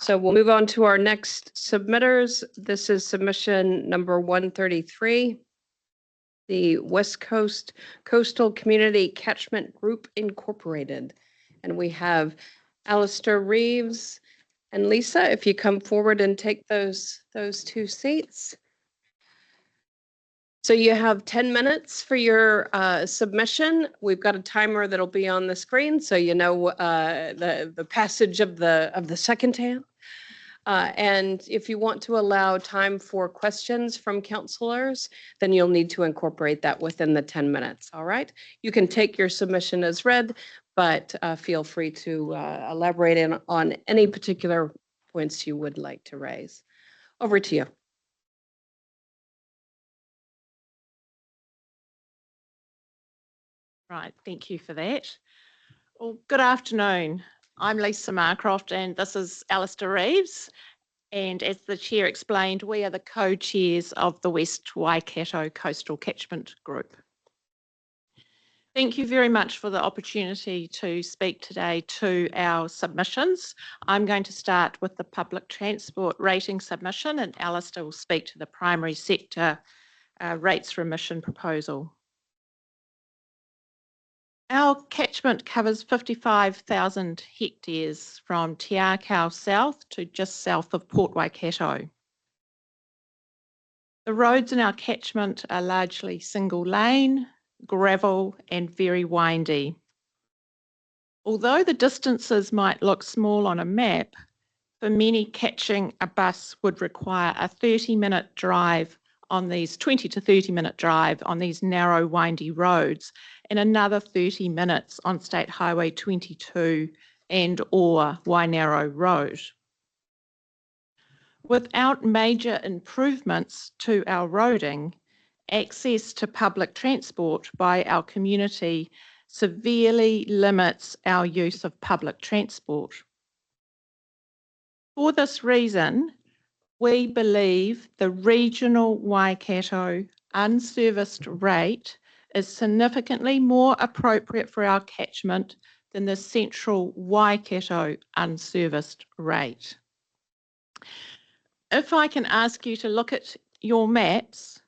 So we'll move on to our next submitters. This is submission number 133. The West Coast Coastal Community Catchment Group Incorporated. And we have Alistair Reeves and Lisa, if you come forward and take those two seats. So you have 10 minutes for your submission. We've got a timer that'll be on the screen, so you know the passage of the second hand. And if you want to allow time for questions from counselors, then you'll need to incorporate that within the 10 minutes, all right? You can take your submission as read, but feel free to elaborate on any particular points you would like to raise. Over to you. Right, thank you for that. Well, good afternoon. I'm Lisa Marcroft and this is Alistair Reeves. And as the chair explained, we are the co-chairs of the West Waikato Coastal Catchment Group. Thank you very much for the opportunity to speak today to our submissions. I'm going to start with the public transport rating submission and Alistair will speak to the primary sector rates remission proposal. Our catchment covers 55,000 hectares from Te Akau south to just south of Port Waikato. The roads in our catchment are largely single lane, gravel and very windy. Although the distances might look small on a map, for many catching a bus would require a 30-minute drive on these 20 to 30-minute drive on these narrow windy roads and another 30 minutes on State Highway 22 and or Wainarro Road. Without major improvements to our roading, access to public transport by our community severely limits our use of public transport. For this reason, we believe the regional Waikato unserviced rate is significantly more appropriate for our catchment than the central Waikato unserviced rate. If I can ask you to look at your maps,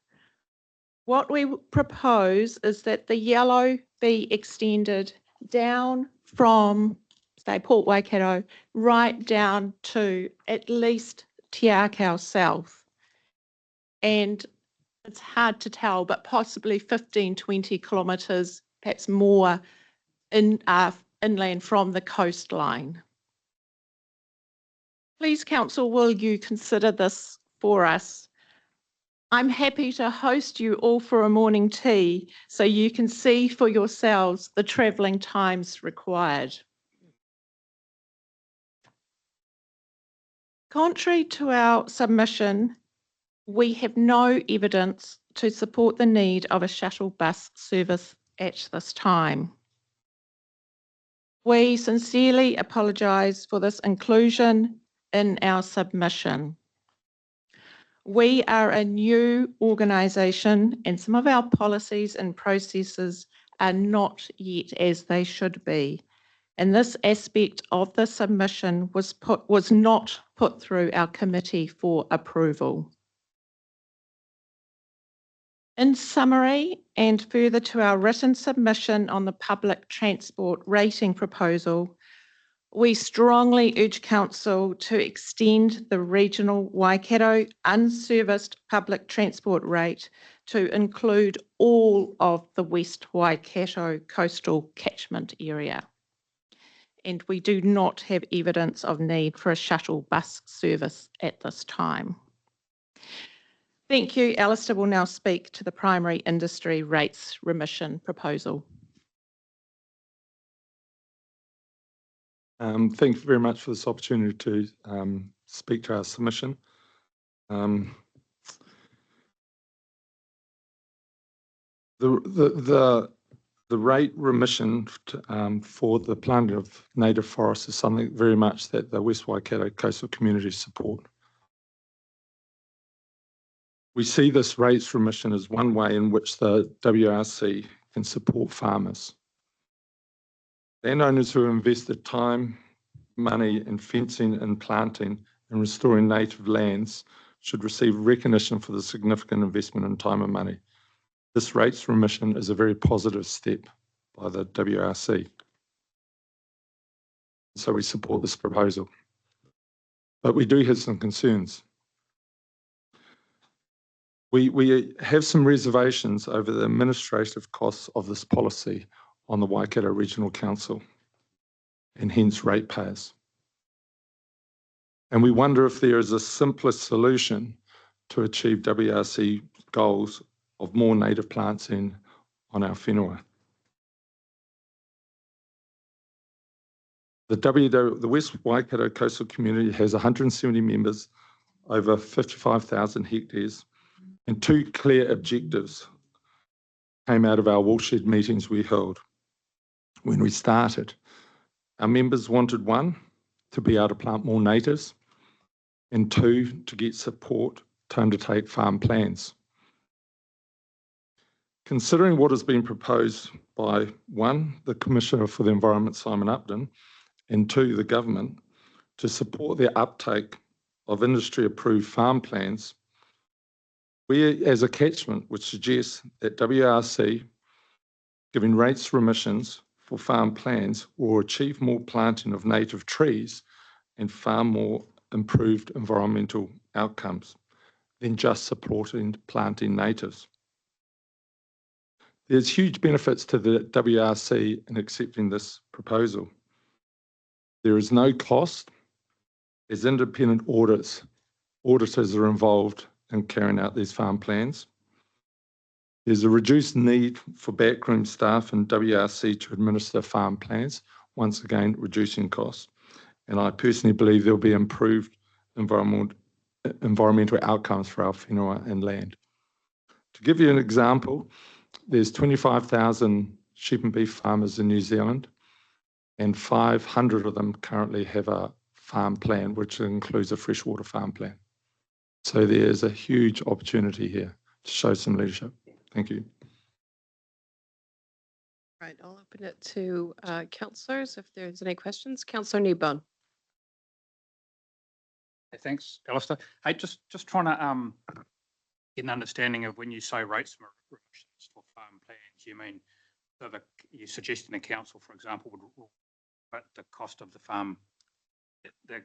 what we propose is that the yellow be extended down from, say, Port Waikato, right down to at least Te Akau south. And it's hard to tell, but possibly 15, 20 kilometres, perhaps more, inland from the coastline. Please, Council, will you consider this for us? I'm happy to host you all for a morning tea so you can see for yourselves the travelling times required. Contrary to our submission, we have no evidence to support the need of a shuttle bus service at this time. We sincerely apologise for this inclusion in our submission. We are a new organisation and some of our policies and processes are not yet as they should be. And this aspect of the submission was not put through our committee for approval. In summary, and further to our written submission on the public transport rating proposal, we strongly urge Council to extend the regional Waikato unserviced public transport rate to include all of the West Waikato coastal catchment area. And we do not have evidence of need for a shuttle bus service at this time. Thank you. Alistair will now speak to the primary industry rates remission proposal. Thank you very much for this opportunity to speak to our submission. The rate remission for the planting of native forests is something very much that the West Waikato coastal communities support. We see this rates remission as one way in which the WRC can support farmers. Landowners who have invested time, money in fencing and planting and restoring native lands should receive recognition for the significant investment in time and money. This rates remission is a very positive step by the WRC. So we support this proposal. But we do have some concerns. We have some reservations over the administrative costs of this policy on the Waikato Regional Council and hence ratepayers. And we wonder if there is a simpler solution to achieve WRC goals of more native plants on our whenua. The West Waikato Coastal Community has 170 members, over 55,000 hectares, and two clear objectives came out of our woolshed meetings we held when we started. Our members wanted, one, to be able to plant more natives, and two, to get support to undertake farm plans. Considering what has been proposed by, one, the Commissioner for the Environment, Simon Upton, and two, the government, to support their uptake of industry-approved farm plans, we as a catchment would suggest that WRC, giving rates remissions for farm plans, will achieve more planting of native trees and far more improved environmental outcomes than just supporting planting natives. There's huge benefits to the WRC in accepting this proposal. There is no cost as independent auditors are involved in carrying out these farm plans. There's a reduced need for backroom staff in WRC to administer farm plans, once again reducing costs. And I personally believe there'll be improved environmental outcomes for our whenua and land. To give you an example, there's 25,000 sheep and beef farmers in New Zealand, and 500 of them currently have a farm plan, which includes a freshwater farm plan. So there's a huge opportunity here to show some leadership. Thank you. Right, I'll open it to councillors if there's any questions. Councillor Kneebone. Hey, thanks, Alistair. Hey, just trying to get an understanding of when you say rates remissions for farm plans, you mean you're suggesting the council, for example, would but the cost of the farm, the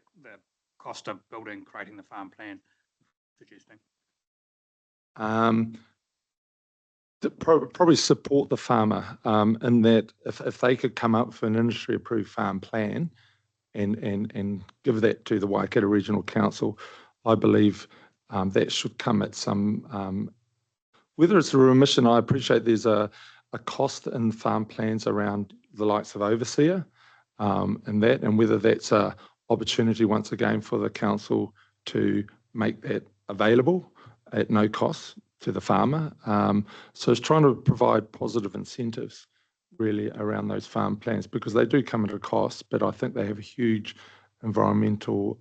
cost of building, creating the farm plan, suggesting? Probably support the farmer in that if they could come up with an industry approved farm plan and give that to the Waikato Regional Council, I believe that should come at some, whether it's a remission, I appreciate there's a cost in farm plans around the likes of overseer and whether that's a opportunity once again for the council to make that available at no cost to the farmer. So it's trying to provide positive incentives really around those farm plans because they do come at a cost, but I think they have a huge environmental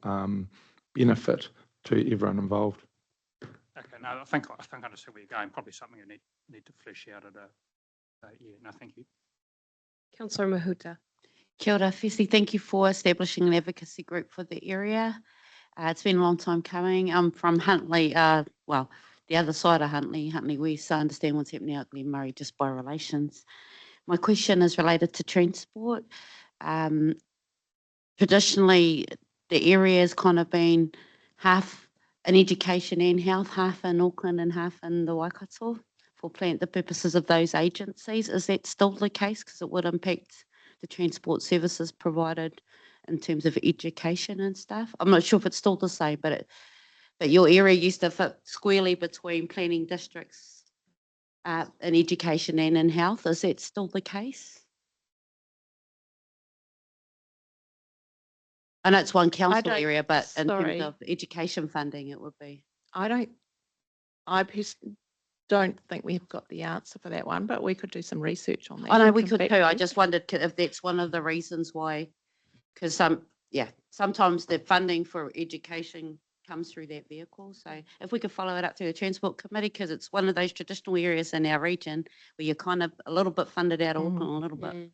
benefit to everyone involved. Okay, no, I think I understand where you're going. Probably something you need to flesh out at no, thank you. Councillor Mahuta. Kia ora, firstly, thank you for establishing an advocacy group for the area. It's been a long time coming. I'm from Huntly, well, the other side of Huntly West. I understand what's happening out in Murray just by relations. My question is related to transport. Traditionally, the area has kind of been half in education and health, half in Auckland and half in the Waikato for the purposes of those agencies. Is that still the case? Because it would impact the transport services provided in terms of education and stuff. I'm not sure if it's still the same, but your area used to fit squarely between planning districts in education and in health. Is that still the case? I know it's one council area, but in terms of education funding, it would be. I personally don't think we've got the answer for that one, but we could do some research on that. I know we could too. I just wondered if that's one of the reasons why, because sometimes the funding for education comes through that vehicle. So if we could follow it up through the Transport Committee, because it's one of those traditional areas in our region where you're kind of a little bit funded out of Auckland, a little bit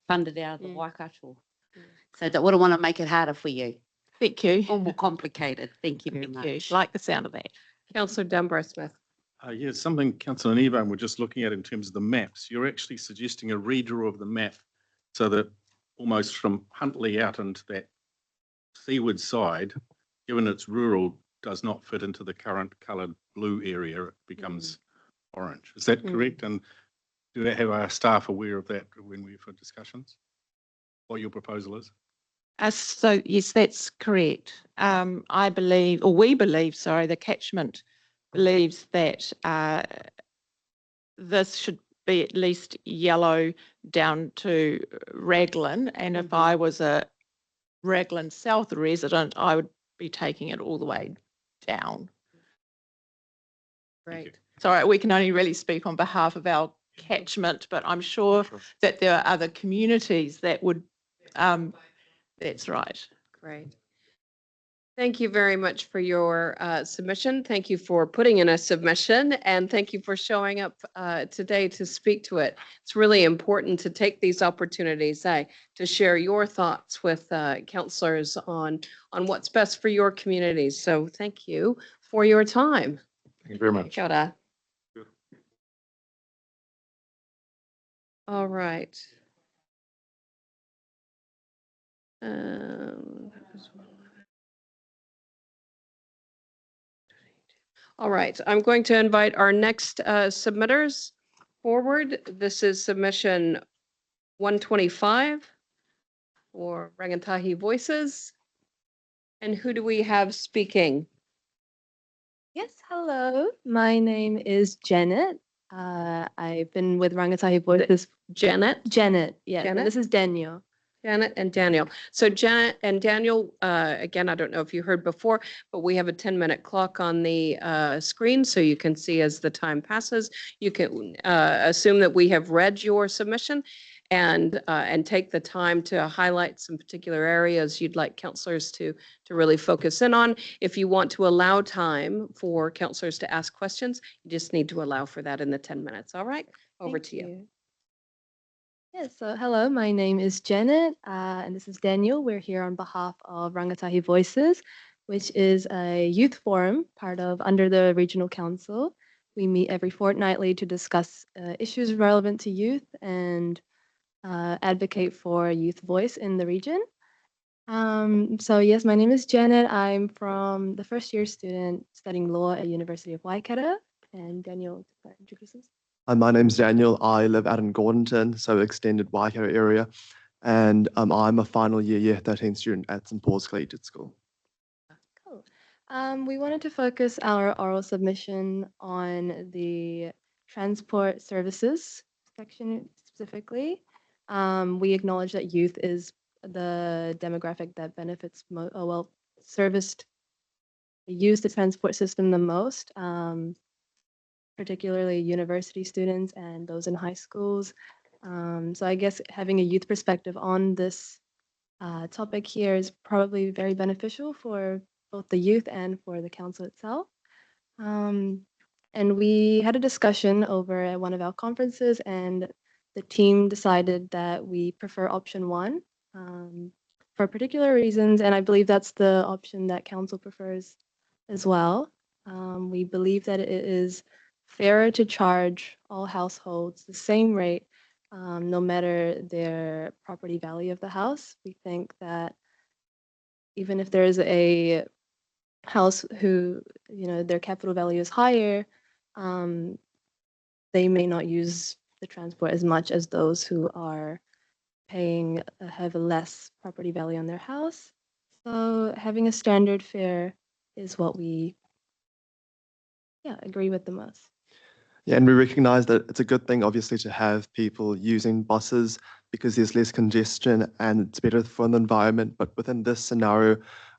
funded out of the Waikato. So I wouldn't want to make it harder for you Thank you. or more complicated. Thank you very Thank you. much. Like the sound of that. Councillor Dunbar Smith. Yeah, something Councillor Nebo and we're just looking at in terms of the maps. You're actually suggesting a redraw of the map so that almost from Huntley out into that seaward side, given it's rural, does not fit into the current coloured blue area. It becomes orange. Is that correct? And do they have our staff aware of that when we've had discussions? What your proposal is? So yes, that's correct. I believe, or we believe, sorry, the catchment believes that this should be at least yellow down to Raglan. And if I was a Raglan South resident, I would be taking it all the way down. Right. Sorry, we can only really speak on behalf of our catchment, but I'm sure that there are other communities that would, that's right. Great. Thank you very much for your submission. Thank you for putting in a submission, and thank you for showing up today to speak to it. It's really important to take these opportunities to share your thoughts with councillors on what's best for your communities. So thank you for your time. Thank you very much. Kia ora. All right. All right, I'm going to invite our next submitters forward. This is submission 125 for Rangatahi Voices. And who do we have speaking? Yes, hello. My name is Janet. I've been with Rangatahi Voices. Janet? Janet, yes. Janet? And this is Daniel. Janet and Daniel. So Janet and Daniel, again, I don't know if you heard before, but we have a 10-minute clock on the screen so you can see as the time passes. You can assume that we have read your submission and take the time to highlight some particular areas you'd like councillors to really focus in on. If you want to allow time for councillors to ask questions, you just need to allow for that in the 10 minutes. All right, over Thank to you. Yes, so hello, my name is Janet, and this is Daniel. We're here on behalf of Rangatahi Voices, which is a youth forum part of under the Regional Council. We meet every fortnightly to discuss issues relevant to youth and advocate for a youth voice in the region. So yes, my name is Janet. I'm from the first year student studying law at University of Waikato, and Daniel introduces. My name's Daniel. I live out in Gordonton, so extended Waikato area, and I'm a final year 13 student at St. Paul's Collegiate School. Cool. We wanted to focus our oral submission on the transport services section specifically. We acknowledge that youth is the demographic that benefits use the transport system the most. Particularly university students and those in high schools. So I guess having a youth perspective on this topic here is probably very beneficial for both the youth and for the council itself. And we had a discussion over at one of our conferences, and the team decided that we prefer option 1 for particular reasons, and I believe that's the option that council prefers as well. We believe that it is fairer to charge all households the same rate, no matter their property value of the house. We think that even if there is a house who, their capital value is higher, they may not use the transport as much as those who are have a less property value on their house. So having a standard fare is what we agree with the most. Yeah, and we recognise that it's a good thing, obviously, to have people using buses because there's less congestion and it's better for the environment. But within this scenario,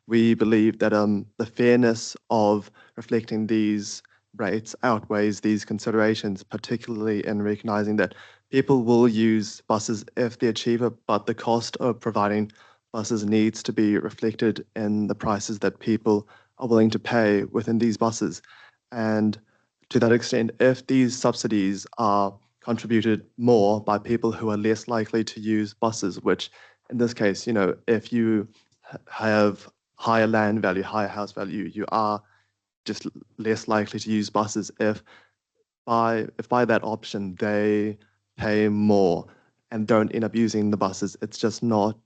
we believe that the fairness of reflecting these rates outweighs these considerations, particularly in recognising that people will use buses if they're cheaper, but the cost of providing buses needs to be reflected in the prices that people are willing to pay within these buses. And to that extent, if these subsidies are contributed more by people who are less likely to use buses, which in this case, if you have higher land value, higher house value, you are just less likely to use buses if by that option they pay more and don't end up using the buses. It's just not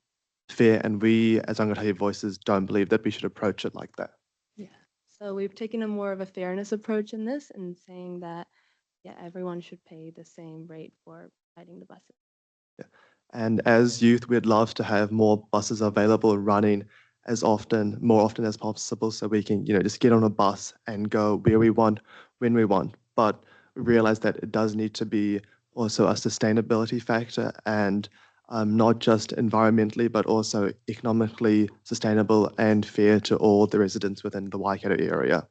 fair, and we as Rangatahi Voices don't believe that we should approach it like that. Yeah. So we've taken a more of a fairness approach in this and saying that, yeah, everyone should pay the same rate for riding the buses. And as youth, we'd love to have more buses available running more often as possible, so we can, just get on a bus and go where we want, when we want. But we realize that it does need to be also a sustainability factor, and not just environmentally, but also economically sustainable and fair to all the residents within the Waikato area.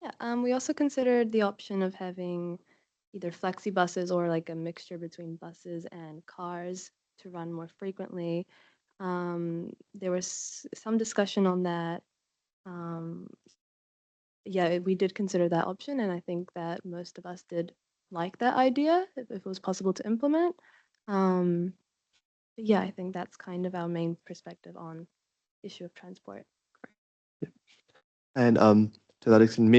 Yeah, we also considered the option of having either flexi buses or like a mixture between buses and cars to run more frequently. There was some discussion on that. Yeah, we did consider that option, and I think that most of us did like that idea if it was possible to implement. But yeah, I think that's kind of our main perspective on issue of transport. And to that extent,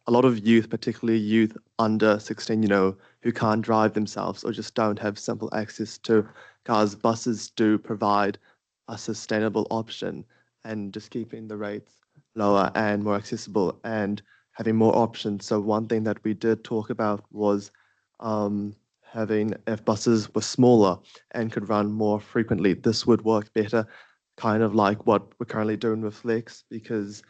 a lot of youth, particularly youth under 16, who can't drive themselves or just don't have simple access to cars, buses do provide a sustainable option, and just keeping the rates lower and more accessible and having more options. So one thing that we did talk about was if buses were smaller and could run more frequently, this would work better, kind of like what we're currently doing with Flex, because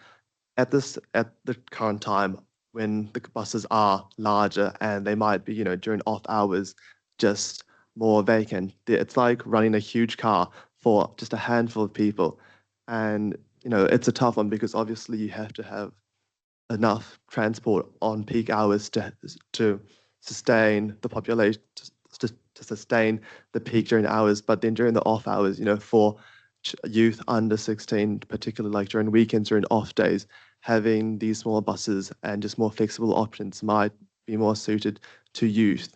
at the current time when the buses are larger and they might be, during off hours, just more vacant. It's like running a huge car for just a handful of people. And, it's a tough one because obviously you have to have enough transport on peak hours to sustain the population, to sustain the peak during hours. But then during the off hours, for youth under 16, particularly like during weekends, during off days, having these smaller buses and just more flexible options might be more suited to youth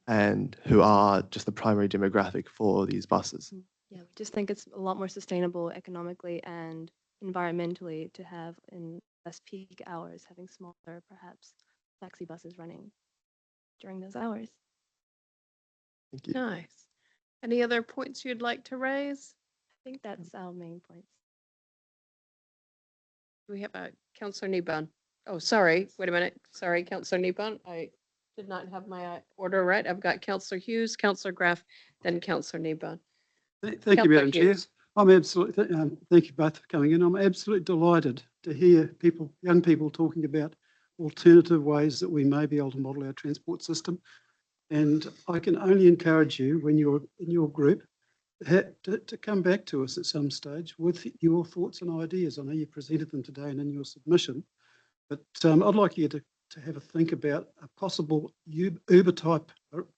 and who are just the primary demographic for these buses. Yeah, we just think it's a lot more sustainable economically and environmentally to have in less peak hours, having smaller, perhaps flexi buses running during those hours. Thank you. Nice. Any other points you'd like to raise? I think that's our main points. We have a Councillor Kneebone. Oh, sorry. Wait a minute. Sorry, Councillor Kneebone. I did not have my order right. I've got Councillor Hughes, Councillor Graff, then Councillor Kneebone. Thank you, Councillor Madam Chair. Hughes. I'm absolutely, thank you both for coming in. I'm absolutely delighted to hear young people talking about alternative ways that we may be able to model our transport system. And I can only encourage you, when you're in your group, to come back to us at some stage with your thoughts and ideas. I know you presented them today and in your submission, but I'd like you to have a think about a possible Uber type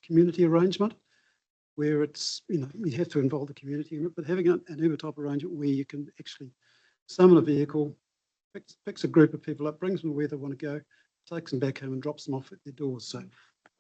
community arrangement, where it's, you have to involve the community in it, but having an Uber type arrangement where you can actually summon a vehicle, picks a group of people up, brings them where they want to go, takes them back home and drops them off at their doors. So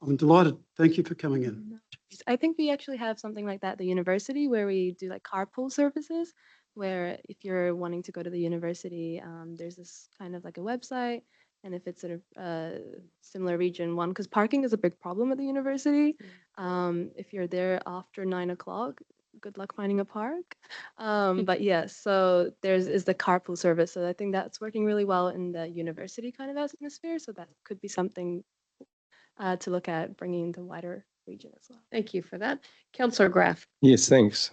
I'm delighted. Thank you for coming in. I think we actually have something like that at the university where we do like carpool services, where if you're wanting to go to the university, there's this kind of like a website. And if it's sort of a similar region one, because parking is a big problem at the university. If you're there after 9 o'clock, good luck finding a park. But yeah, so is the carpool service. So I think that's working really well in the university kind of atmosphere. So that could be something to look at bringing the wider region as well. Thank you for that. Councillor Graff. Yes, thanks.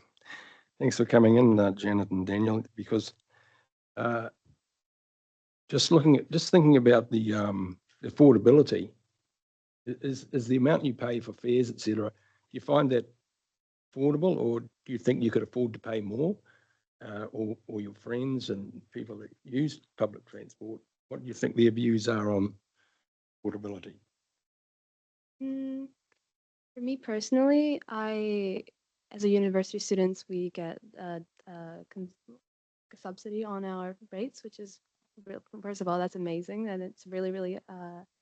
Thanks for coming in, Janet and Daniel, because just thinking about the affordability, is the amount you pay for fares, etc. Do you find that affordable, or do you think you could afford to pay more, or your friends and people that use public transport? What do you think their views are on affordability? For me personally, as a university students, we get a subsidy on our rates, which is, first of all, that's amazing, and it's really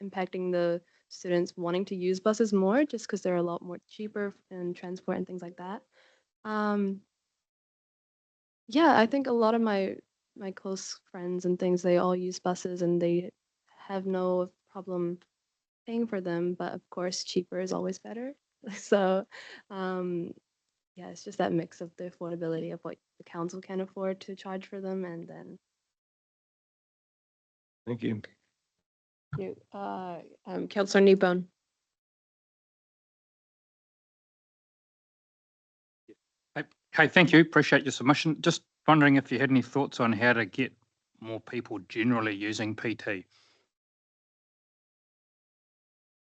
impacting the students wanting to use buses more, just because they're a lot more cheaper in transport and things like that. Yeah, I think a lot of my close friends and things, they all use buses and they have no problem paying for them, but of course cheaper is always better. So, um, yeah, it's just that mix of the affordability of what the council can afford to charge for them, and then Thank you. Councillor Kneebone. Okay, thank you. Appreciate your submission. Just wondering if you had any thoughts on how to get more people generally using PT.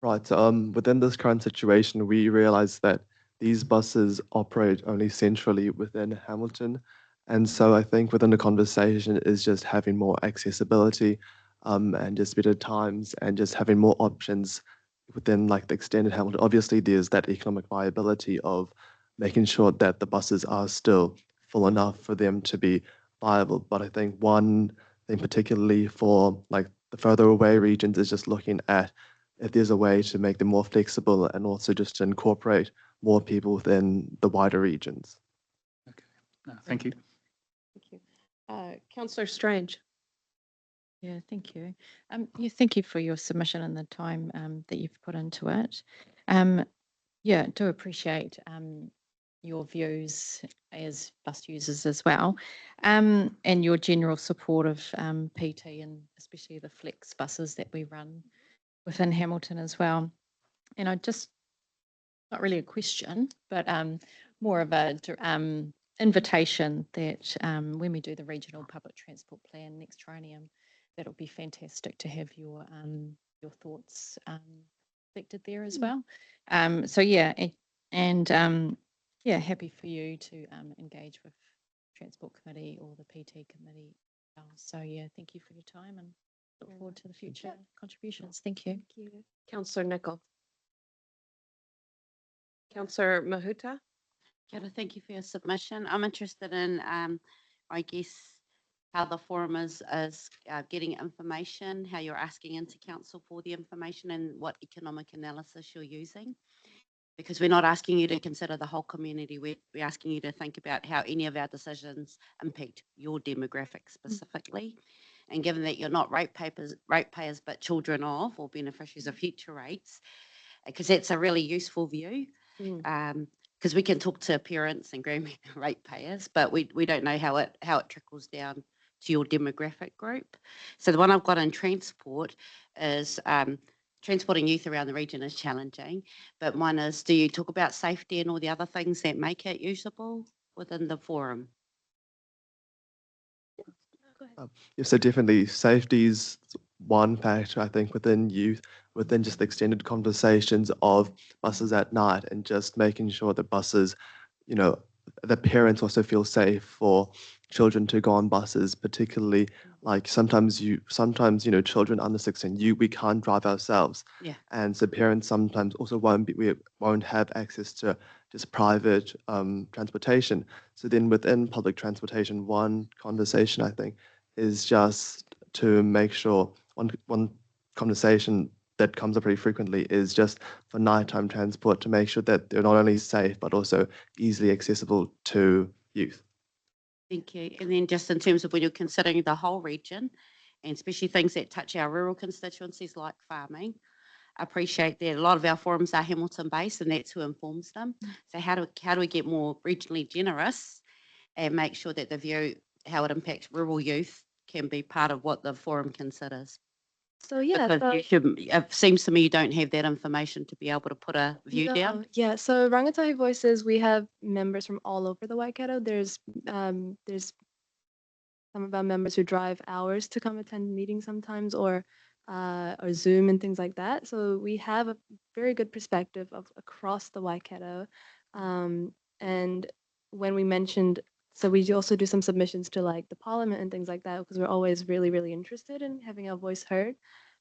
Right. Within this current situation, we realize that these buses operate only centrally within Hamilton. And so I think within the conversation is just having more accessibility, and just better times and just having more options within like the extended Hamilton. Obviously, there's that economic viability of making sure that the buses are still full enough for them to be viable. But I think one thing particularly for like the further away regions is just looking at if there's a way to make them more flexible and also just to incorporate more people within the wider regions. Okay, no, thank you. Thank you. Councillor Strange. Yeah, thank you. Yeah, thank you for your submission and the time that you've put into it. Yeah, do appreciate your views as bus users as well, and your general support of PT and especially the flex buses that we run within Hamilton as well. And I just, not really a question, but more of a invitation that when we do the regional public transport plan next triennium, that'll be fantastic to have your thoughts reflected there as well. So yeah, and yeah, happy for you to engage with Transport Committee or the PT Committee. So yeah, thank you for your time and look forward to the future contributions. Thank you. thank you. Councillor Nicol. Councillor Mahuta. Kia ora, thank you for your submission. I'm interested in, I guess, how the forum is getting information, how you're asking into council for the information and what economic analysis you're using. Because we're not asking you to consider the whole community, we're asking you to think about how any of our decisions impact your demographic specifically. And given that you're not ratepayers, but children of or beneficiaries of future rates, because that's a really useful view. Because we can talk to parents and ratepayers, but we don't know how it trickles down to your demographic group. So the one I've got in transport is transporting youth around the region is challenging, but mine is, do you talk about safety and all the other things that make it usable within the forum? Yeah, so definitely safety is one factor, I think, within youth, within just the extended conversations of buses at night and just making sure that buses, you know, the parents also feel safe for children to go on buses, particularly like sometimes, you know, children under 16, we can't drive ourselves. Yeah. And so parents sometimes also we won't have access to just private transportation. So then within public transportation, one conversation I think is just to make sure one conversation that comes up pretty frequently is just for nighttime transport to make sure that they're not only safe but also easily accessible to youth. Thank you. And then just in terms of when you're considering the whole region, and especially things that touch our rural constituencies like farming, I appreciate that a lot of our forums are Hamilton based and that's who informs them. So how do we get more regionally generous and make sure that the view, how it impacts rural youth, can be part of what the forum considers? So yeah, Because it seems to me you don't have that information to be able to put a view down. Yeah, so Rangatahi Voices, we have members from all over the Waikato. There's some of our members who drive hours to come attend meetings sometimes, or Zoom and things like that. So we have a very good perspective of across the Waikato. And when we mentioned, so we also do some submissions to like the Parliament and things like that, because we're always really, really interested in having our voice heard.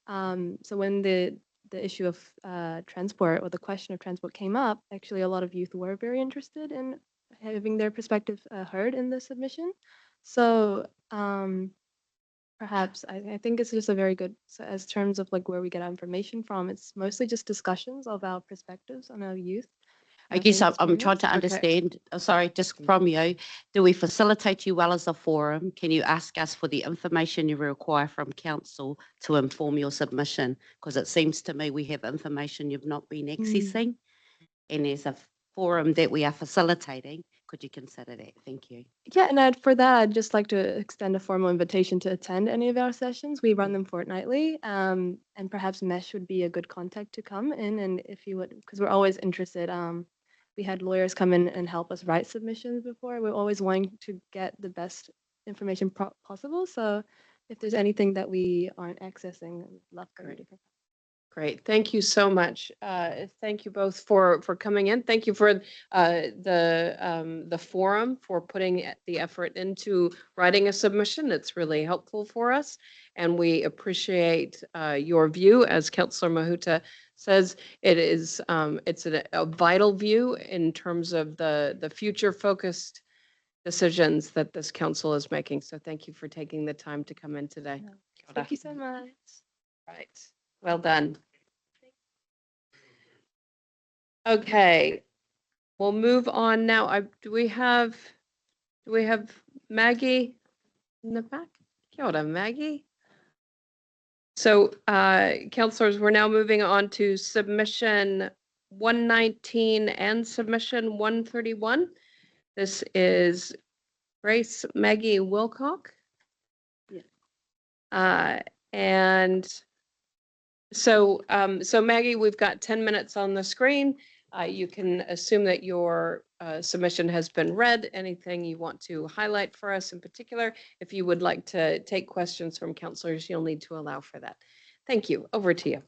So when the issue of transport or the question of transport came up, actually a lot of youth were very interested in having their perspective heard in the submission. So perhaps I think it's just a very good, so as terms of like where we get our information from, it's mostly just discussions of our perspectives on our youth. I guess I'm Nothing trying to else? Okay. understand, sorry, just from you, do we facilitate you well as a forum? Can you ask us for the information you require from council to inform your submission? Because it seems to me we have information you've not been accessing. And as a forum that we are facilitating, could you consider that? Thank you. Yeah, and for that, I'd just like to extend a formal invitation to attend any of our sessions. We run them fortnightly, and perhaps Mesh would be a good contact to come in, and if you would, because we're always interested. We had lawyers come in and help us write submissions before. We're always wanting to get the best information possible. So if there's anything that we aren't accessing, I'd love for you to come. Great. Thank you so much. Thank you both for coming in. Thank you for the forum, for putting the effort into writing a submission. It's really helpful for us. And we appreciate your view. As Councillor Mahuta says, it's a vital view in terms of the future focused decisions that this council is making. So thank you for taking the time to come in today. Thank you so much. Right. Well done. Okay, we'll move on now. Do we have Maggie in the back? Kia ora, Maggie. So, councillors, we're now moving on to submission 119 and submission 131. This is Grace Maggie Wilcock. Yeah. And so Maggie, we've got 10 minutes on the screen. You can assume that your submission has been read. Anything you want to highlight for us in particular? If you would like to take questions from councillors, you'll need to allow for that. Thank you. Over to you.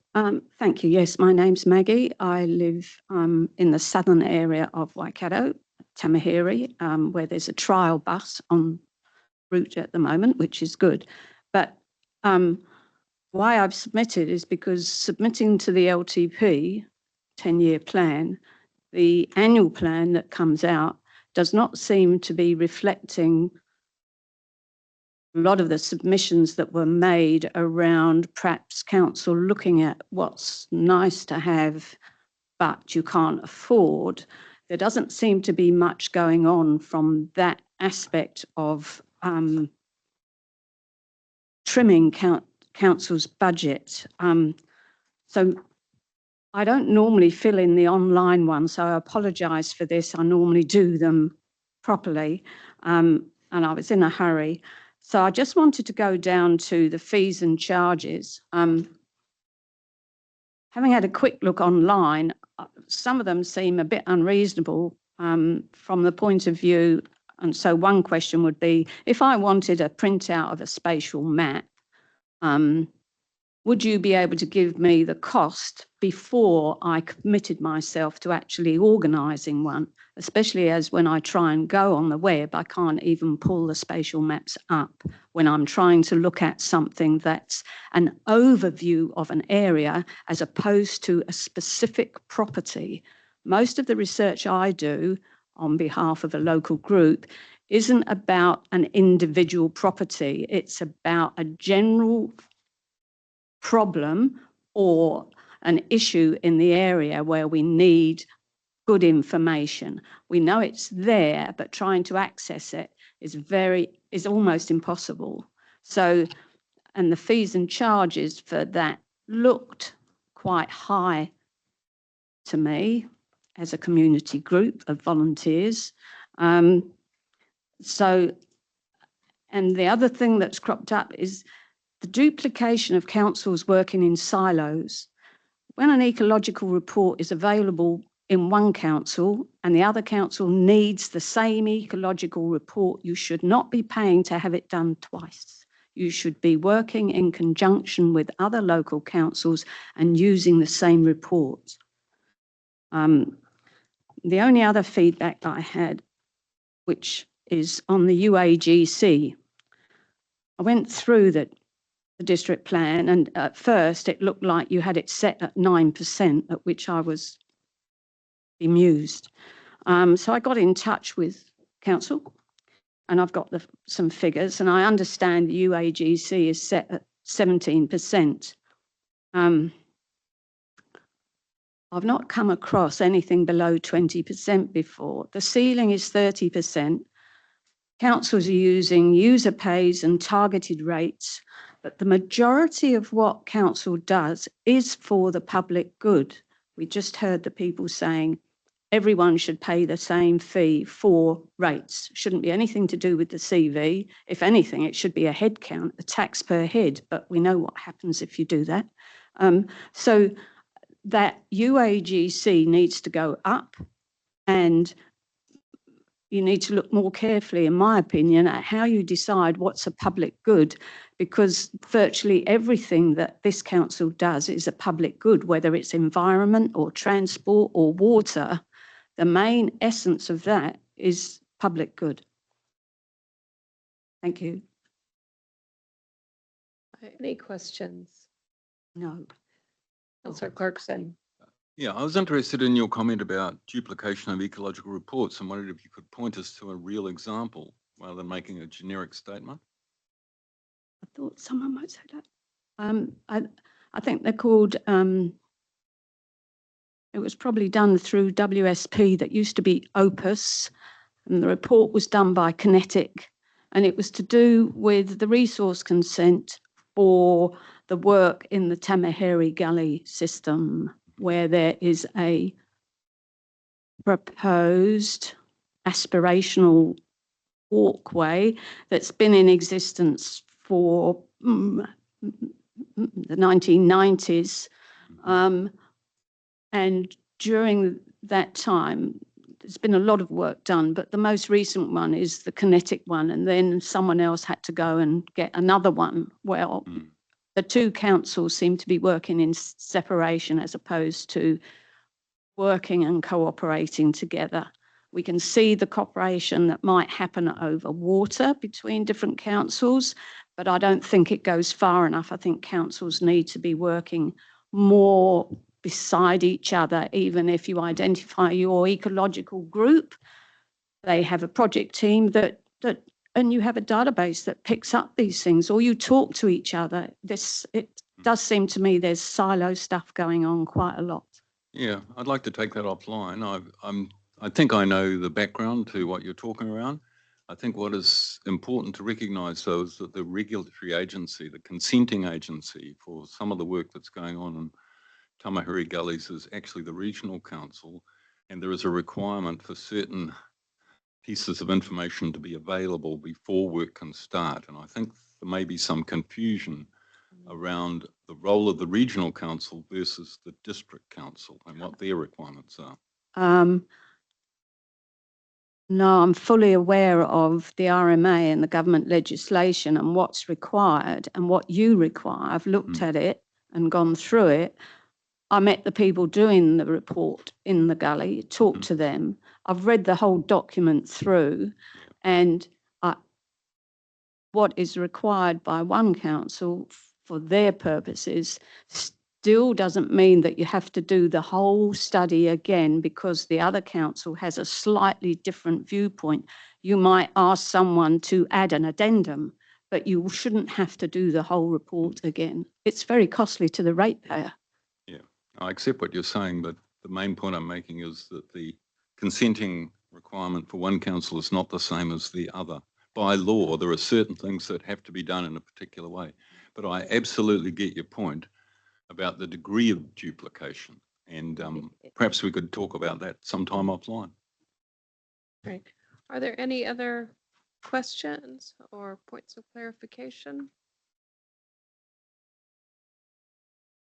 Thank you. Yes, my name's Maggie. I live in the southern area of Waikato, Tamahiri, where there's a trial bus en route at the moment, which is good. But why I've submitted is because submitting to the LTP 10-year plan, the annual plan that comes out does not seem to be reflecting a lot of the submissions that were made around perhaps council looking at what's nice to have but you can't afford. There doesn't seem to be much going on from that aspect of trimming council's budget. So I don't normally fill in the online one, so I apologise for this. I normally do them properly, and I was in a hurry. So I just wanted to go down to the fees and charges. Having had a quick look online, some of them seem a bit unreasonable from the point of view. And so one question would be, if I wanted a printout of a spatial map, would you be able to give me the cost before I committed myself to actually organising one, especially as when I try and go on the web, I can't even pull the spatial maps up when I'm trying to look at something that's an overview of an area as opposed to a specific property. Most of the research I do on behalf of a local group isn't about an individual property. It's about a general problem or an issue in the area where we need good information. We know it's there, but trying to access it is almost impossible. So, and the fees and charges for that looked quite high to me as a community group of volunteers. So, and the other thing that's cropped up is the duplication of councils working in silos. When an ecological report is available in one council and the other council needs the same ecological report, you should not be paying to have it done twice. You should be working in conjunction with other local councils and using the same report. The only other feedback I had, which is on the UAGC, I went through the district plan, and at first it looked like you had it set at 9%, at which I was bemused. So I got in touch with council, and I've got some figures, and I understand the UAGC is set at 17%. I've not come across anything below 20% before. The ceiling is 30%. Councils are using user pays and targeted rates, but the majority of what council does is for the public good. We just heard the people saying everyone should pay the same fee for rates. Shouldn't be anything to do with the CV. If anything, it should be a head count, a tax per head, but we know what happens if you do that. So that UAGC needs to go up, and you need to look more carefully, in my opinion, at how you decide what's a public good, because virtually everything that this council does is a public good, whether it's environment or transport or water. The main essence of that is public good. Thank you. Any questions? No. Councillor Clarkson. Yeah, I was interested in your comment about duplication of ecological reports and wondered if you could point us to a real example rather than making a generic statement. I thought someone might say that. I think they're called, it was probably done through WSP, that used to be Opus, and the report was done by Kinetic, and it was to do with the resource consent for the work in the Tamaheri Gully system, where there is a proposed aspirational walkway that's been in existence for the 1990s. And during that time, there's been a lot of work done, but the most recent one is the Kinetic one, and then someone else had to go and get another one. Well, the two councils seem to be working in separation as opposed to working and cooperating together. We can see the cooperation that might happen over water between different councils, but I don't think it goes far enough. I think councils need to be working more beside each other. Even if you identify your ecological group, they have a project team and you have a database that picks up these things, or you talk to each other. It does seem to me there's silo stuff going on quite a lot. Yeah, I'd like to take that offline. I think I know the background to what you're talking around. I think what is important to recognise, though, is that the regulatory agency, the consenting agency for some of the work that's going on in Tamaheri Gullies is actually the regional council, and there is a requirement for certain pieces of information to be available before work can start. And I think there may be some confusion around the role of the regional council versus the district council and what their requirements are. No, I'm fully aware of the RMA and the government legislation and what's required and what you require. I've looked at it and gone through it. I met the people doing the report in the gully, talked to them. I've read the whole document through, and what is required by one council for their purposes still doesn't mean that you have to do the whole study again because the other council has a slightly different viewpoint. You might ask someone to add an addendum, but you shouldn't have to do the whole report again. It's very costly to the ratepayer. Yeah, I accept what you're saying, but the main point I'm making is that the consenting requirement for one council is not the same as the other. By law, there are certain things that have to be done in a particular way. But I absolutely get your point about the degree of duplication. And perhaps we could talk about that sometime offline. Right. Are there any other questions or points of clarification?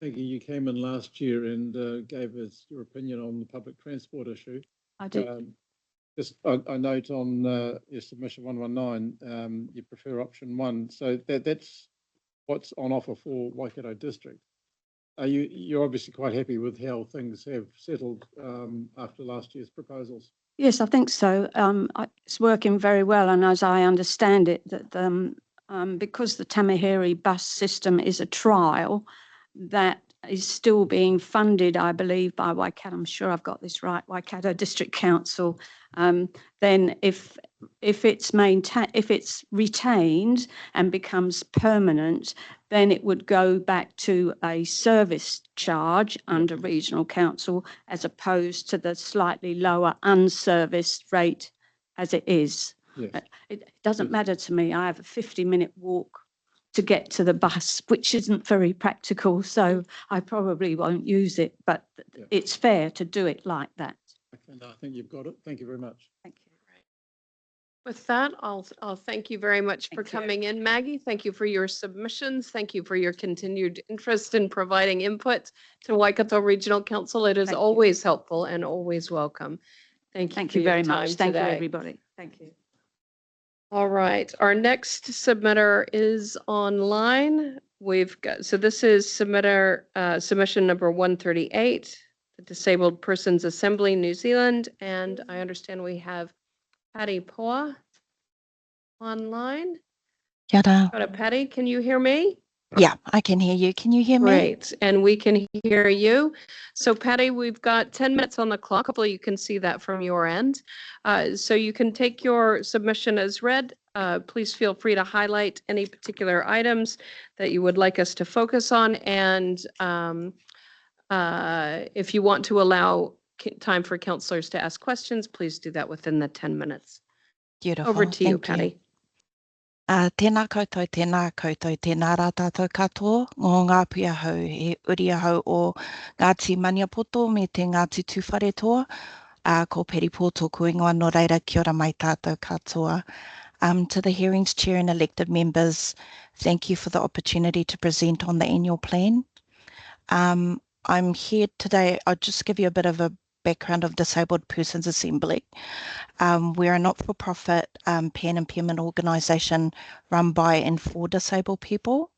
Maggie, you came in last year and gave us your opinion on the public transport issue. I did. I note on your submission 119, you prefer option 1. So that's what's on offer for Waikato District. You're obviously quite happy with how things have settled after last year's proposals. Yes, I think so. It's working very well, and as I understand it, that because the Tamaheri bus system is a trial, that is still being funded, I believe, by Waikato. I'm sure I've got this right, Waikato District Council. Then if it's retained and becomes permanent, then it would go back to a service charge under regional council, as opposed to the slightly lower unserviced rate as it is. Yes. It doesn't matter to me. I have a 50-minute walk to get to the bus, which isn't very practical, so I probably won't use it, but it's fair to do it like that. Okay, no, I think you've got it. Thank you very much. Thank you. With that, I'll thank you very much for coming in, Maggie. Thank you for your submissions. Thank you for your continued interest in providing input to Waikato Regional Council. It is always helpful and always welcome. Thank you. Thank for you your very time much. Thank you, today. everybody. Thank you. All right, our next submitter is online. We've got, so this is submission number 138, the Disabled Persons Assembly, New Zealand, and I understand we have Patti Poa online. Kia ora. Got it, Patti, can you hear me? Yeah, I can hear you. Can you hear me? Great, and we can hear you. So Patti, we've got 10 minutes on the clock. Hopefully you can see that from your end. So you can take your submission as read. Please feel free to highlight any particular items that you would like us to focus on. And if you want to allow time for counselors to ask questions, please do that within the 10 minutes. Beautiful. Over to you, Thank Patti. Tēnā koutou, tēnā rā tātou katoa, ngō ngā pia hau, he uri ahau o Ngāti Maniapoto me te Ngāti Tūwhare toa, ko Peripo tōku ingoa no reira kia ora mai tātou katoa. To the hearings chair and elected members, thank you for the opportunity to present on the annual plan. I'm here today, I'll just give you a bit of a background of Disabled Persons Assembly. We're a not-for-profit pan impairment organisation run by and for disabled people.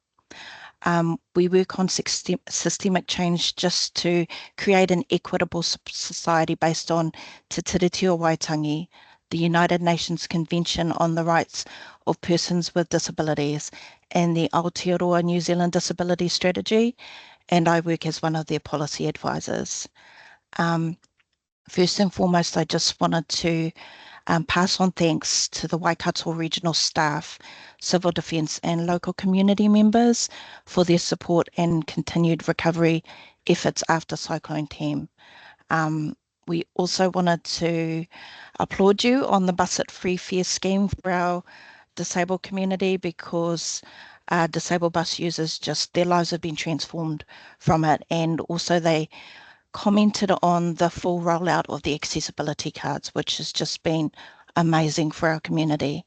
We work on systemic change just to create an equitable society based on Te Tiriti o Waitangi, the United Nations Convention on the Rights of Persons with Disabilities, and the Aotearoa New Zealand Disability Strategy, and I work as one of their policy advisors. First and foremost, I just wanted to pass on thanks to the Waikato regional staff, civil defence and local community members for their support and continued recovery efforts after Cyclone Tam. We also wanted to applaud you on the Bus It Free Fare scheme for our disabled community, because disabled bus users, just their lives have been transformed from it, and also they commented on the full rollout of the accessibility cards, which has just been amazing for our community.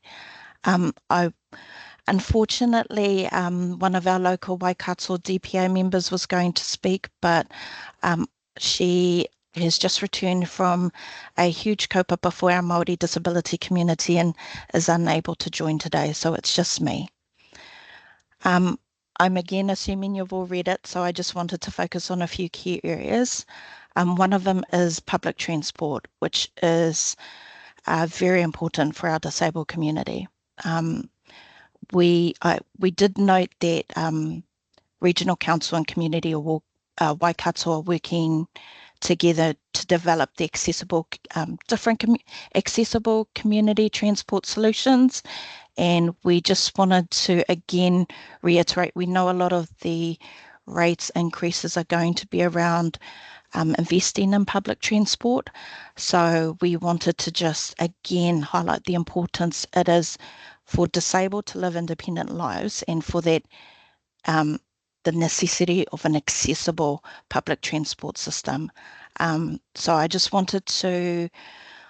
Unfortunately, one of our local Waikato DPA members was going to speak, but she has just returned from a huge kaupapa for our Māori disability community and is unable to join today, so it's just me. I'm again assuming you've all read it, so I just wanted to focus on a few key areas. One of them is public transport, which is very important for our disabled community. We did note that Regional Council and Community of Waikato are working together to develop the different accessible community transport solutions. And we just wanted to again reiterate, we know a lot of the rates increases are going to be around investing in public transport. So we wanted to just again highlight the importance it is for disabled to live independent lives, and for that the necessity of an accessible public transport system. So I just wanted to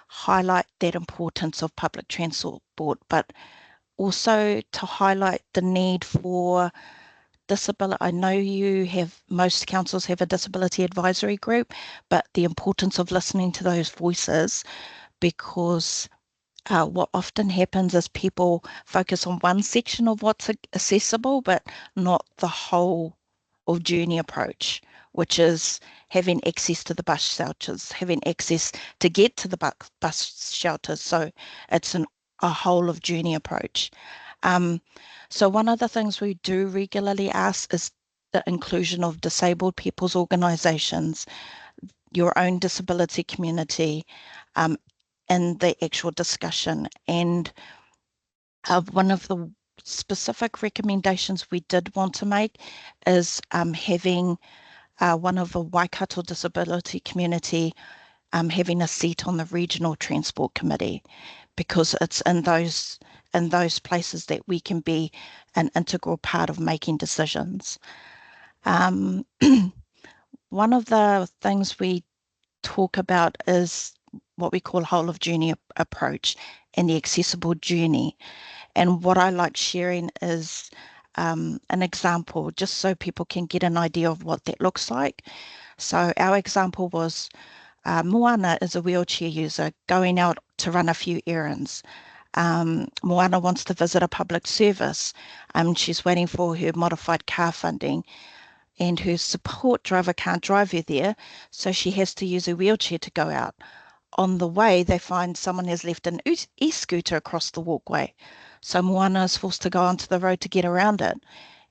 highlight that importance of public transport, but also to highlight the need for disability. I know most councils have a disability advisory group, but the importance of listening to those voices, because what often happens is people focus on one section of what's accessible, but not the whole of journey approach, which is having access to the bus shelters, having access to get to the bus shelters. So it's a whole of journey approach. So one of the things we do regularly ask is the inclusion of disabled people's organisations, your own disability community, in the actual discussion. And one of the specific recommendations we did want to make is having one of the Waikato disability community having a seat on the regional transport committee, because it's in those places that we can be an integral part of making decisions. One of the things we talk about is what we call whole of journey approach and the accessible journey. And what I like sharing is an example, just so people can get an idea of what that looks like. So our example was Moana is a wheelchair user going out to run a few errands. Moana wants to visit a public service. She's waiting for her modified car funding, and her support driver can't drive her there, so she has to use a wheelchair to go out. On the way, they find someone has left an e-scooter across the walkway. So Moana is forced to go onto the road to get around it.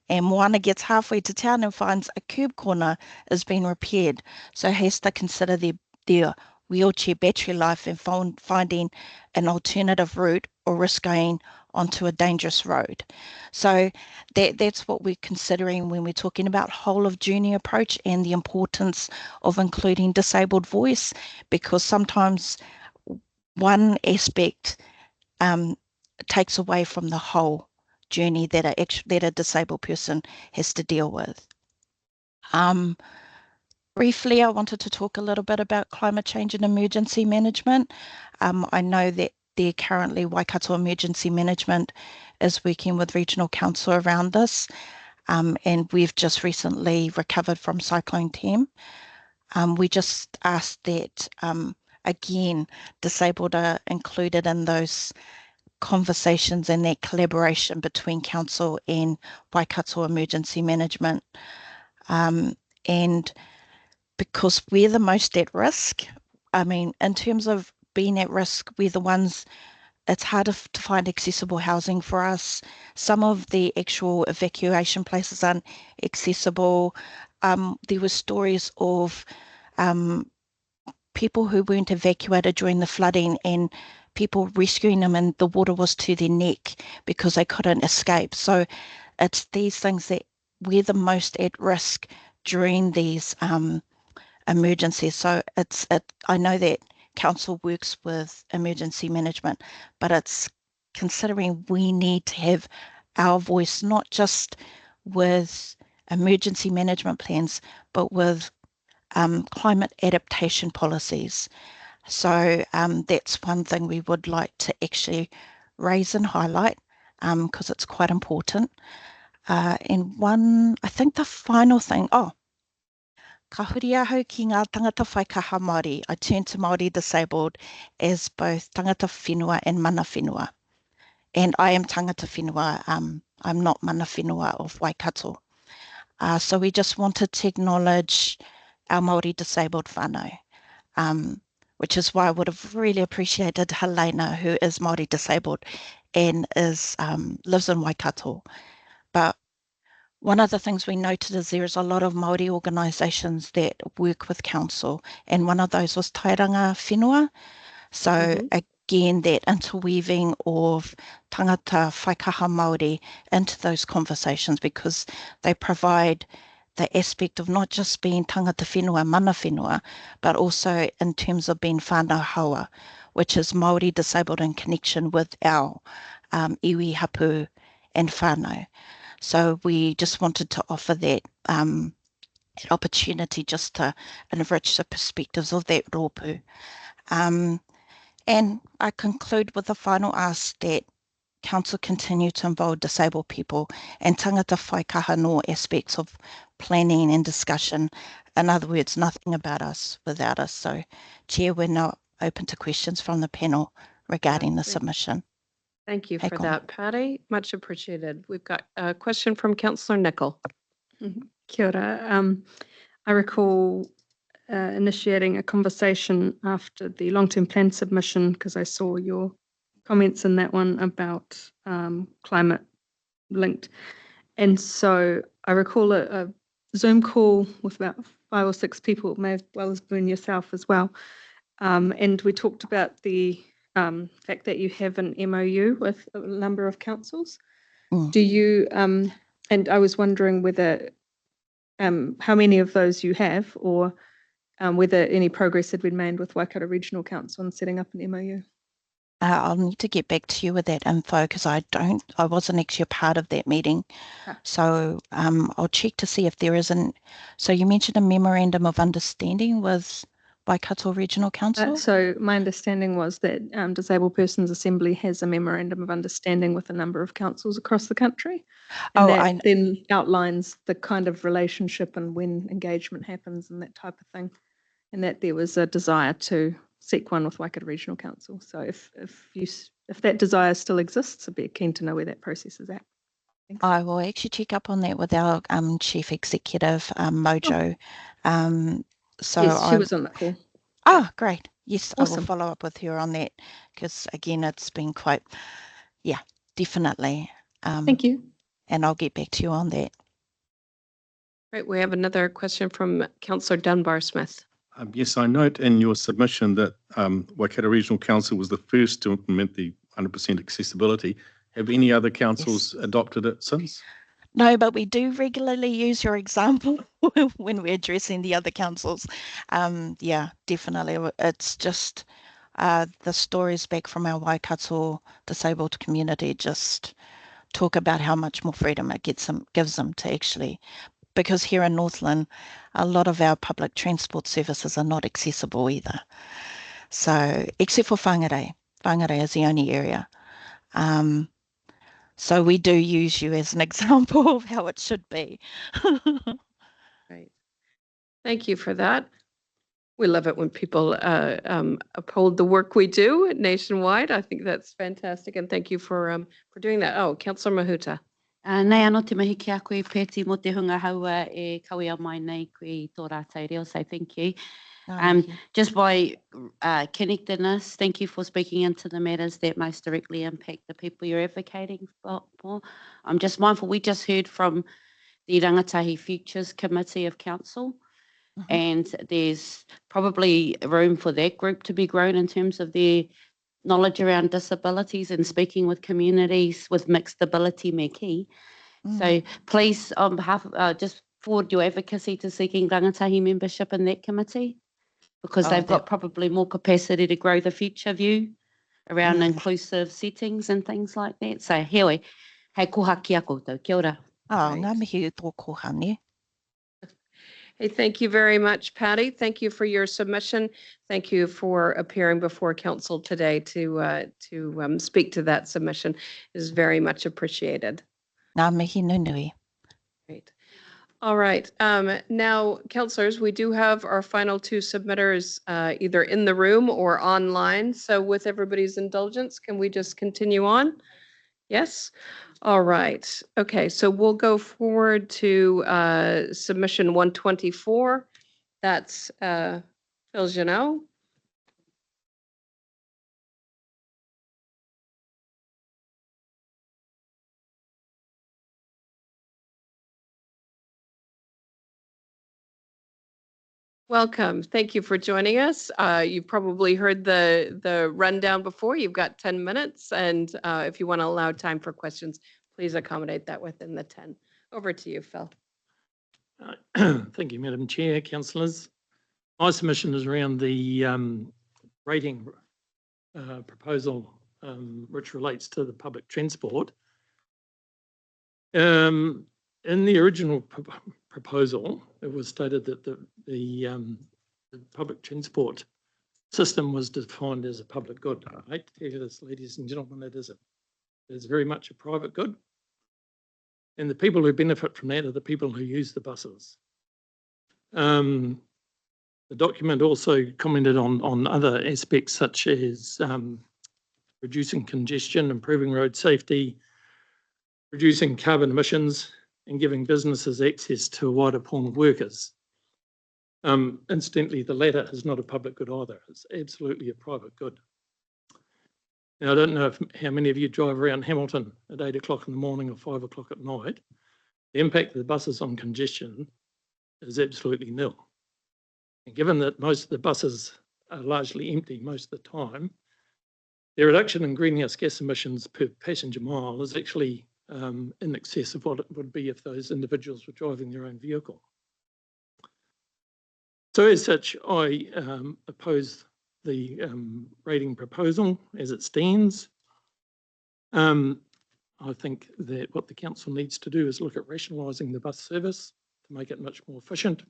And Moana gets halfway to town and finds a curb corner is being repaired. So has to consider their wheelchair battery life and finding an alternative route or risk going onto a dangerous road. So that's what we're considering when we're talking about whole of journey approach and the importance of including disabled voice, because sometimes one aspect takes away from the whole journey that a disabled person has to deal with. Briefly, I wanted to talk a little bit about climate change and emergency management. I know that currently Waikato Emergency Management is working with Regional Council around this, and we've just recently recovered from Cyclone Tam. We just asked that, again, disabled are included in those conversations and that collaboration between Council and Waikato Emergency Management. And because we're the most at risk, in terms of being at risk, we're the ones, it's harder to find accessible housing for us. Some of the actual evacuation places aren't accessible. There were stories of people who weren't evacuated during the flooding and people rescuing them and the water was to their neck because they couldn't escape. So it's these things that we're the most at risk during these emergencies. So I know that Council works with emergency management, but it's considering we need to have our voice, not just with emergency management plans, but with climate adaptation policies. So that's one thing we would like to actually raise and highlight, because it's quite important. And I think the final thing, ka huri ahau ki ngā tangata whaikaha Māori. I turn to Māori disabled as both tangata whenua and mana whenua. And I am tangata whenua. I'm not mana whenua of Waikato. So we just wanted to acknowledge our Māori disabled whānau, which is why I would have really appreciated Helena, who is Māori disabled and lives in Waikato. But one of the things we noted is there's a lot of Māori organisations that work with Council, and one of those was Tairanga Whenua. So again, that interweaving of tangata whaikaha Māori into those conversations, because they provide the aspect of not just being tangata whenua, mana whenua, but also in terms of being whānau haua, which is Māori disabled in connection with our iwi, hapu and whānau. So we just wanted to offer that opportunity just to enrich the perspectives of that rōpū. And I conclude with the final ask that Council continue to involve disabled people and tangata whaikaha no aspects of planning and discussion. In other words, nothing about us without us. So, Chair, we're now open to questions from the panel regarding the submission. Thank you for that, Patti. Much appreciated. We've got a question from Councillor Nicol. Kia ora. I recall initiating a conversation after the long-term plan submission, because I saw your comments in that one about climate linked. And so I recall a Zoom call with about 5 or 6 people, may as well as been yourself as well. And we talked about the fact that you have an MOU with a number of councils. Do you, and I was wondering whether, how many of those you have, or whether any progress had been made with Waikato Regional Council on setting up an MOU? I'll need to get back to you with that info because I wasn't actually a part of that meeting. So I'll check to see if there isn't. So you mentioned a memorandum of understanding with Waikato Regional Council? So my understanding was that Disabled Persons Assembly has a memorandum of understanding with a number of councils across the country. And that then outlines the kind of relationship and when engagement happens and that type of thing. And that there was a desire to seek one with Waikato Regional Council. So if that desire still exists, I'd be keen to know where that process is at. Thanks. I will actually check up on that with our chief executive, Mojo. So yes, she was on the call. Oh, great. Yes, Awesome. I will follow up with her on that because, again, it's been quite, yeah, definitely. Thank you. And I'll get back to you on that. Right, we have another question from Councillor Dunbar-Smith. Yes, I note in your submission that Waikato Regional Council was the first to implement the 100% accessibility. Have any other councils adopted it since? No, but we do regularly use your example when we're addressing the other councils. Yeah, definitely. It's just the stories back from our Waikato disabled community just talk about how much more freedom it gives them to actually, because here in Northland, a lot of our public transport services are not accessible either. So, except for Whangarei. Whangarei is the only area. So we do use you as an example of how it should be. Right. Thank you for that. We love it when people uphold the work we do nationwide. I think that's fantastic, and thank you for doing that. Oh, Councillor Mahuta. Nei anō te mahi ki a koe Patti mo te hunga haua e kawea mai nei koe tō rātou reo, so thank you. Just by connectedness, thank you for speaking into the matters that most directly impact the people you're advocating for. I'm just mindful, we just heard from the Rangatahi Futures Committee of Council, and there's probably room for that group to be grown in terms of their knowledge around disabilities and speaking with communities with mixed ability me key. So please, on behalf of, just forward your advocacy to seeking Rangatahi membership in that committee, because they've got probably more capacity to grow the future view around inclusive settings and things like that. So hewe, hei koha ki a koutou, kia ora. Ngā mihi tō kohane. Hey, thank you very much, Patti. Thank you for your submission. Thank you for appearing before council today to speak to that submission. It is very much appreciated. Ngā mihi nunui. Great. All right. Now, councillors, we do have our final 2 submitters either in the room or online. So with everybody's indulgence, can we just continue on? Yes? All right. Okay, so we'll go forward to submission 124. That's Journeaux. Welcome. Thank you for joining us. You've probably heard the rundown before. You've got 10 minutes, and if you want to allow time for questions, please accommodate that within the 10. Over to you, Phil. Thank you, Madam Chair, councillors. My submission is around the rating proposal which relates to the public transport. In the original proposal, it was stated that the public transport system was defined as a public good. I hate to tell you this, ladies and gentlemen, it isn't. It is very much a private good. And the people who benefit from that are the people who use the buses. The document also commented on other aspects such as reducing congestion, improving road safety, reducing carbon emissions, and giving businesses access to a wider pool of workers. Incidentally, the latter is not a public good either. It's absolutely a private good. Now, I don't know how many of you drive around Hamilton at 8 o'clock in the morning or 5 o'clock at night. The impact of the buses on congestion is absolutely nil. And given that most of the buses are largely empty most of the time, the reduction in greenhouse gas emissions per passenger mile is actually in excess of what it would be if those individuals were driving their own vehicle. So as such, I oppose the rating proposal as it stands. I think that what the council needs to do is look at rationalising the bus service to make it much more efficient.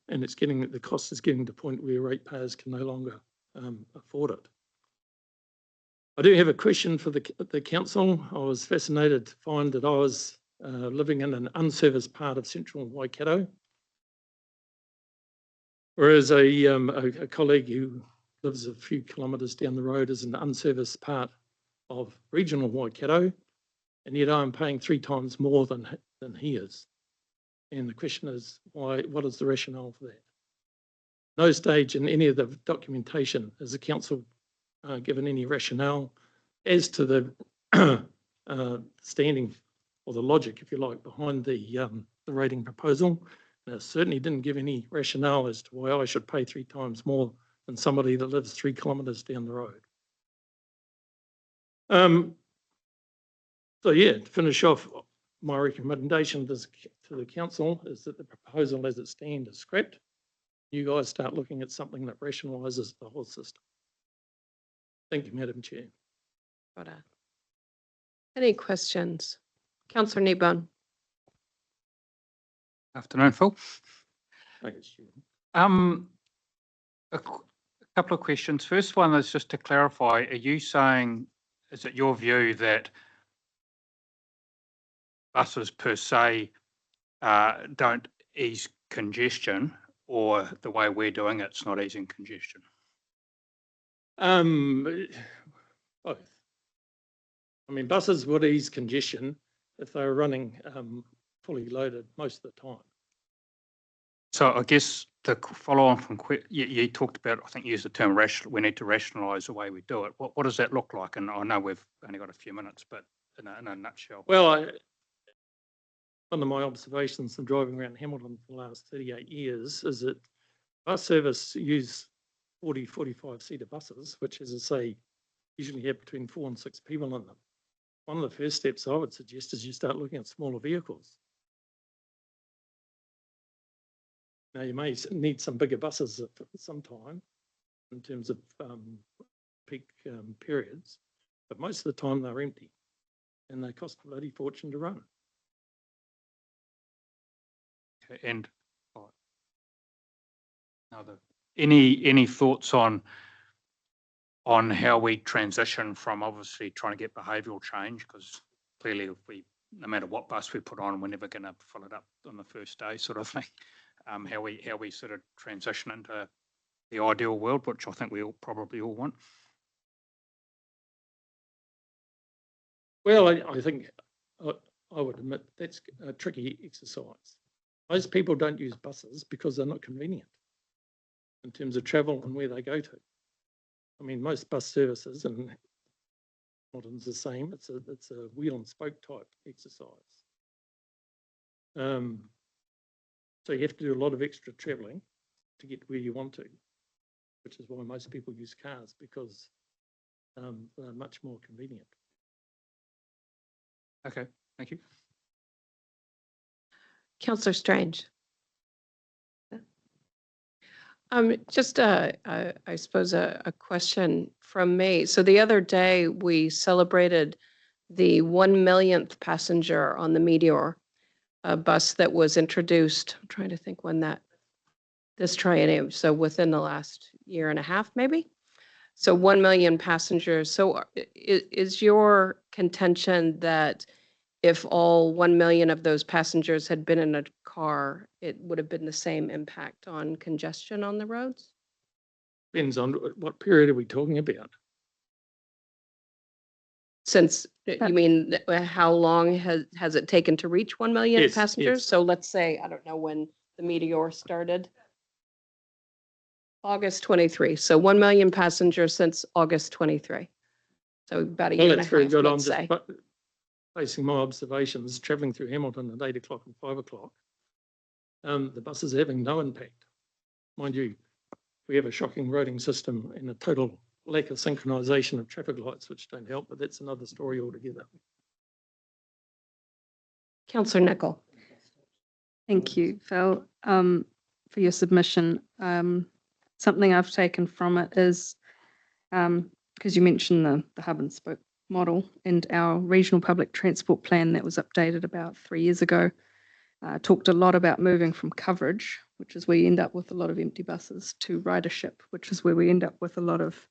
And it's getting, the cost is getting to the point where ratepayers can no longer afford it. I do have a question for the council. I was fascinated to find that I was living in an unserviced part of central Waikato, whereas a colleague who lives a few kilometres down the road is an unserviced part of regional Waikato, and yet I'm paying 3 times more than he is. And the question is, why? What is the rationale for that? No stage in any of the documentation is the council given any rationale as to the standing or the logic, if you like, behind the rating proposal. And it certainly didn't give any rationale as to why I should pay 3 times more than somebody that lives 3 kilometres down the road. So yeah, to finish off, my recommendation to the council is that the proposal as it stands is scrapped. You guys start looking at something that rationalises the whole system. Thank you, Madam Chair. Any questions? Councillor Kneebone. Afternoon, Phil. Thank you. A couple of questions. First one is just to clarify, are you saying, is it your view that buses per se don't ease congestion, or the way we're doing it's not easing congestion? Both. I mean, buses would ease congestion if they were running fully loaded most of the time. So I guess to follow on from, you talked about, I think you used the term we need to rationalise the way we do it. What does that look like? And I know we've only got a few minutes, but in a nutshell. Well, one of my observations from driving around Hamilton for the last 38 years is that bus service use 40, 45-seater buses, which, as I say, usually have between 4 and 6 people in them. One of the first steps I would suggest is you start looking at smaller vehicles. Now, you may need some bigger buses at some time in terms of peak periods, but most of the time they're empty and they cost a bloody fortune to run. Okay, and any thoughts on how we transition from obviously trying to get behavioural change, because clearly if no matter what bus we put on, we're never going to fill it up on the first day, sort of thing. How we sort of transition into the ideal world, which I think we probably all want. Well, I think I would admit that's a tricky exercise. Most people don't use buses because they're not convenient in terms of travel and where they go to. I mean, most bus services, and Norton's the same, it's a wheel and spoke type exercise. So you have to do a lot of extra travelling to get where you want to, which is why most people use cars, because they're much more convenient. Okay, thank you. Councillor Strange. Just I suppose a question from me. So the other day we celebrated the 1 millionth passenger on the Meteor, a bus that was introduced. I'm trying to think when this triennium, so within the last year and a half, maybe. So 1 million passengers. So is your contention that if all 1 million of those passengers had been in a car, it would have been the same impact on congestion on the roads? Depends on what period are we talking about. Since, you mean, how long has it taken to reach 1 million Yes, passengers? yes. So let's say, I don't know when the Meteor started. August 23. So 1 million passengers since August 23. So about a year and a half, That's very good. let's say. basing my observations, travelling through Hamilton at 8 o'clock and 5 o'clock, the buses are having no impact. Mind you, we have a shocking roading system and a total lack of synchronisation of traffic lights, which don't help, but that's another story altogether. Councillor Nicol. Thank you, Phil, for your submission. Something I've taken from it is, because you mentioned the hub and spoke model, and our regional public transport plan that was updated about 3 years ago talked a lot about moving from coverage, which is where you end up with a lot of empty buses, to ridership, which is where we end up with a lot of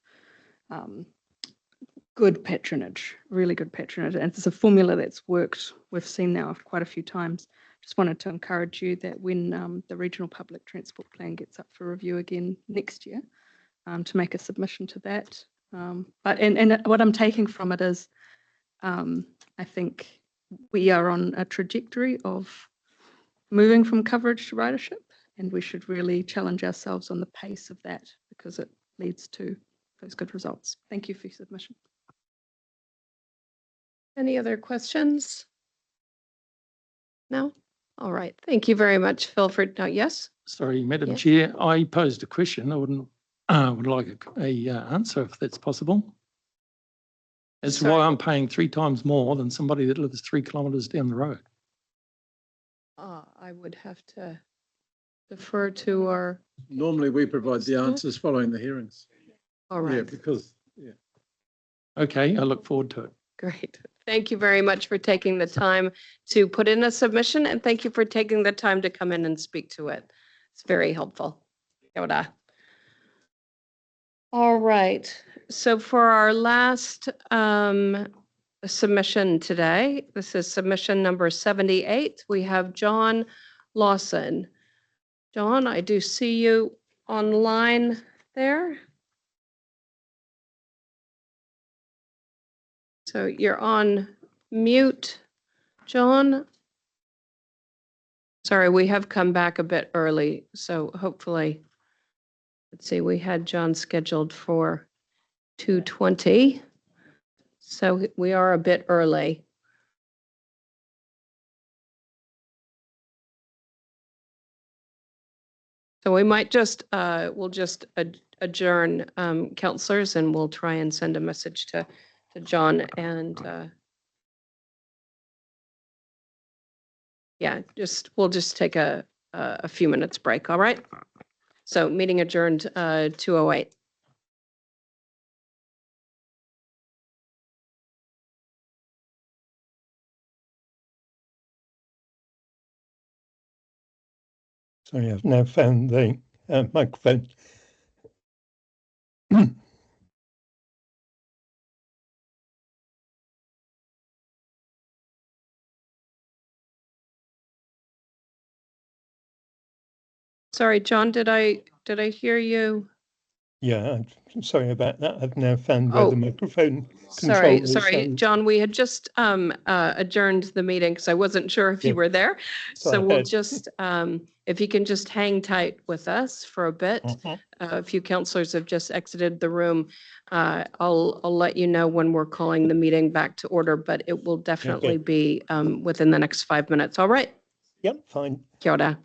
good patronage, really good patronage. And it's a formula that's worked, we've seen now quite a few times. Just wanted to encourage you that when the regional public transport plan gets up for review again next year, to make a submission to that. But what I'm taking from it is, I think we are on a trajectory of moving from coverage to ridership, and we should really challenge ourselves on the pace of that, because it leads to those good results. Thank you for your submission. Any other questions? No? All right. Thank you very much, Phil, for, yes? Sorry, Madam Yes. Chair, I posed a question. I would like a answer if that's possible. As to why I'm paying 3 times more than somebody that lives 3 kilometres down the road. I would have to defer to our, Normally, we provide the answers following the hearings. all Yeah, right. because, yeah. Okay, I look forward to it. Great. Thank you very much for taking the time to put in a submission, and thank you for taking the time to come in and speak to it. It's very helpful. Kia ora. All right. So for our last submission today, this is submission number 78. We have John Lawson. John, I do see you online there. So you're on mute, John. Sorry, we have come back a bit early, so hopefully, let's see, we had John scheduled for 2:20. So we are a bit early. So we might just, we'll just adjourn, councillors, and we'll try and send a message to John, and yeah, we'll just take a few minutes break, all right? So meeting adjourned 2:08. Sorry, I've now found the microphone. Sorry, John, did I hear you? Yeah, I'm sorry about that. I've now found where the microphone Sorry, control is. John, we had just adjourned the meeting because I wasn't sure if you were there. So we'll just, if you can just hang tight with us for a bit. A few councillors have just exited the room. I'll let you know when we're calling the meeting back to order, but it will definitely be within the next 5 minutes. All right? Yep, fine. Kia ora.